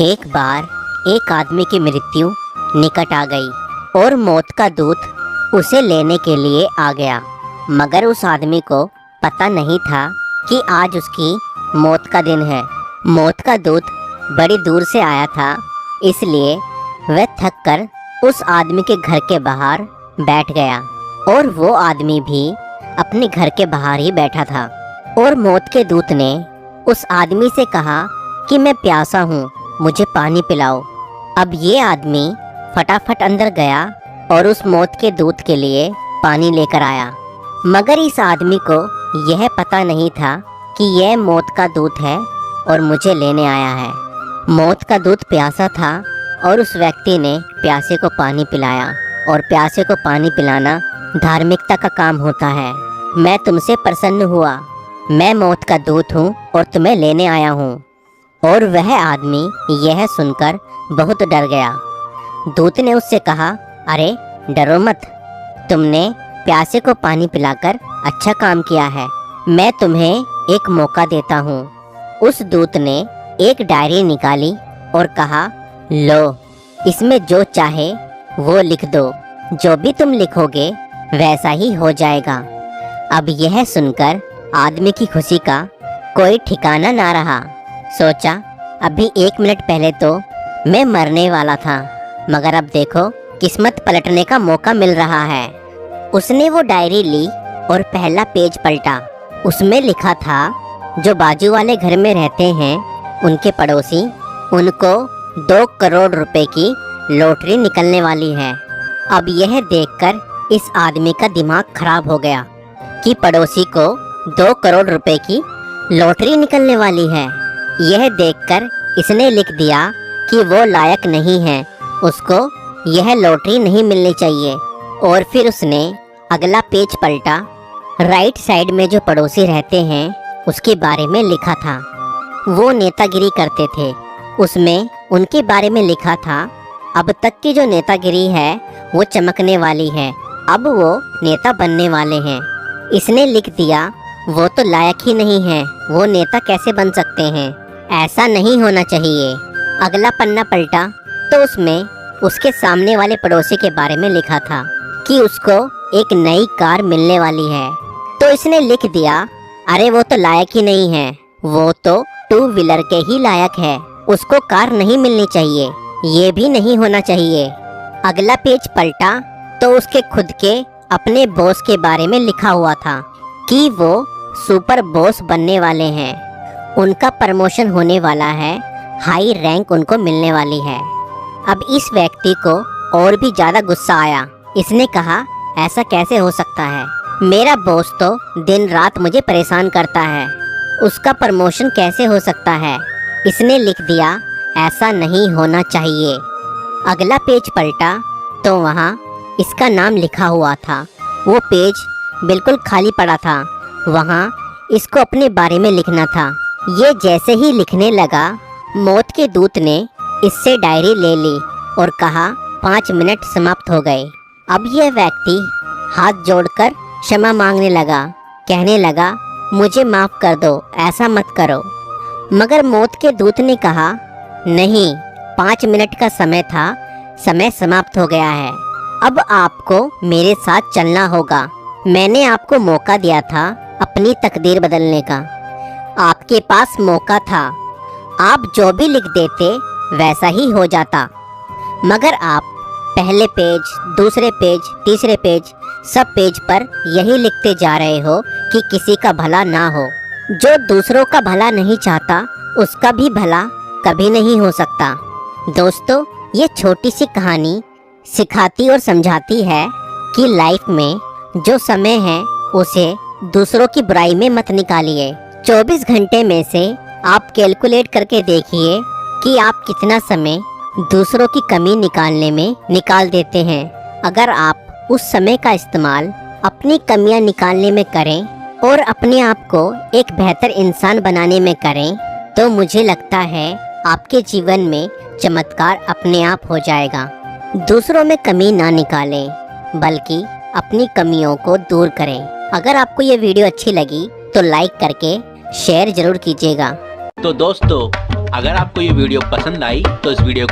एक बार एक आदमी की मृत्यु निकट आ गई और मौत का दूत उसे लेने के लिए आ गया। मगर उस आदमी को पता नहीं था कि आज उसकी मौत का दिन है। मौत का दूत बड़ी दूर से आया था, इसलिए वह थक कर उस आदमी के घर के बाहर बैठ गया और वो आदमी भी अपने घर के बाहर ही बैठा था। और मौत के दूत ने उस आदमी से कहा कि मैं प्यासा हूँ, मुझे पानी पिलाओ। अब ये आदमी फटाफट अंदर गया और उस मौत के दूत के लिए पानी लेकर आया। मगर इस आदमी को यह पता नहीं था कि यह मौत का दूत है और मुझे लेने आया है। मौत का दूत प्यासा था और उस व्यक्ति ने प्यासे को पानी पिलाया। और प्यासे को पानी पिलाना धार्मिकता का काम होता है। मैं तुमसे प्रसन्न हुआ, मैं मौत का दूत हूँ और तुम्हें लेने आया हूँ। और वह आदमी यह सुनकर बहुत डर गया। दूत ने उससे कहा, अरे डरो मत, तुमने प्यासे को पानी पिलाकर अच्छा काम किया है। मैं तुम्हें एक मौका देता हूँ। उस दूत ने एक डायरी निकाली और कहा, लो, इसमें जो चाहे वो लिख दो, जो भी तुम लिखोगे वैसा ही हो जाएगा। अब यह सुनकर आदमी की खुशी का कोई ठिकाना ना रहा। सोचा, अभी 1 मिनट पहले तो मैं मरने वाला था, मगर अब देखो किस्मत पलटने का मौका मिल रहा है। उसने वो डायरी ली और पहला पेज पलटा। उसमें लिखा था, जो बाजू वाले घर में रहते हैं उनके पड़ोसी, उनको 2 करोड़ रुपए की लॉटरी निकलने वाली है। अब यह देखकर इस आदमी का दिमाग खराब हो गया कि पड़ोसी को 2 करोड़ रुपए की लॉटरी निकलने वाली है। यह देखकर इसने लिख दिया कि वो लायक नहीं है, उसको यह लॉटरी नहीं मिलनी चाहिए। और फिर उसने अगला पेज पलटा। राइट साइड में जो पड़ोसी रहते हैं उसके बारे में लिखा था। वो नेतागिरी करते थे। उसमें उनके बारे में लिखा था, अब तक की जो नेतागिरी है वो चमकने वाली है, अब वो नेता बनने वाले हैं। इसने लिख दिया, वो तो लायक ही नहीं है, वो नेता कैसे बन सकते हैं, ऐसा नहीं होना चाहिए। अगला पन्ना पलटा तो उसमें उसके सामने वाले पड़ोसी के बारे में लिखा था कि उसको एक नई कार मिलने वाली है। तो इसने लिख दिया, अरे वो तो लायक ही नहीं है, वो तो 2 व्हीलर के ही लायक है, उसको कार नहीं मिलनी चाहिए, ये भी नहीं होना चाहिए। अगला पेज पलटा तो उसके खुद के अपने बॉस के बारे में लिखा हुआ था कि वो सुपर बॉस बनने वाले हैं, उनका प्रमोशन होने वाला है, हाई रैंक उनको मिलने वाली है। अब इस व्यक्ति को और भी ज़्यादा गुस्सा आया। इसने कहा, ऐसा कैसे हो सकता है, मेरा बॉस तो दिन रात मुझे परेशान करता है, उसका प्रमोशन कैसे हो सकता है। इसने लिख दिया, ऐसा नहीं होना चाहिए। अगला पेज पलटा तो वहाँ इसका नाम लिखा हुआ था। वो पेज बिल्कुल खाली पड़ा था, वहाँ इसको अपने बारे में लिखना था। ये जैसे ही लिखने लगा, मौत के दूत ने इससे डायरी ले ली और कहा, 5 मिनट समाप्त हो गए। अब यह व्यक्ति हाथ जोड़कर क्षमा मांगने लगा, कहने लगा, मुझे माफ़ कर दो, ऐसा मत करो। मगर मौत के दूत ने कहा, नहीं, 5 मिनट का समय था, समय समाप्त हो गया है, अब आपको मेरे साथ चलना होगा। मैंने आपको मौका दिया था अपनी तकदीर बदलने का, आपके पास मौका था, आप जो भी लिख देते वैसा ही हो जाता। मगर आप पहले पेज, दूसरे पेज, तीसरे पेज, सब पेज पर यही लिखते जा रहे हो कि किसी का भला ना हो। जो दूसरों का भला नहीं चाहता उसका भी भला कभी नहीं हो सकता। दोस्तों, ये छोटी सी कहानी सिखाती और समझाती है कि लाइफ में जो समय है उसे दूसरों की बुराई में मत निकालिए। 24 घंटे में से आप कैलकुलेट करके देखिए कि आप कितना समय दूसरों की कमी निकालने में निकाल देते हैं। अगर आप उस समय का इस्तेमाल अपनी कमियां निकालने में करें और अपने आप को एक बेहतर इंसान बनाने में करें, तो मुझे लगता है आपके जीवन में चमत्कार अपने आप हो जाएगा। दूसरों में कमी ना निकालें, बल्कि अपनी कमियों को दूर करें। अगर आपको ये वीडियो अच्छी लगी तो लाइक करके शेयर जरूर कीजिएगा। तो दोस्तों, अगर आपको ये वीडियो पसंद आई तो इस वीडियो को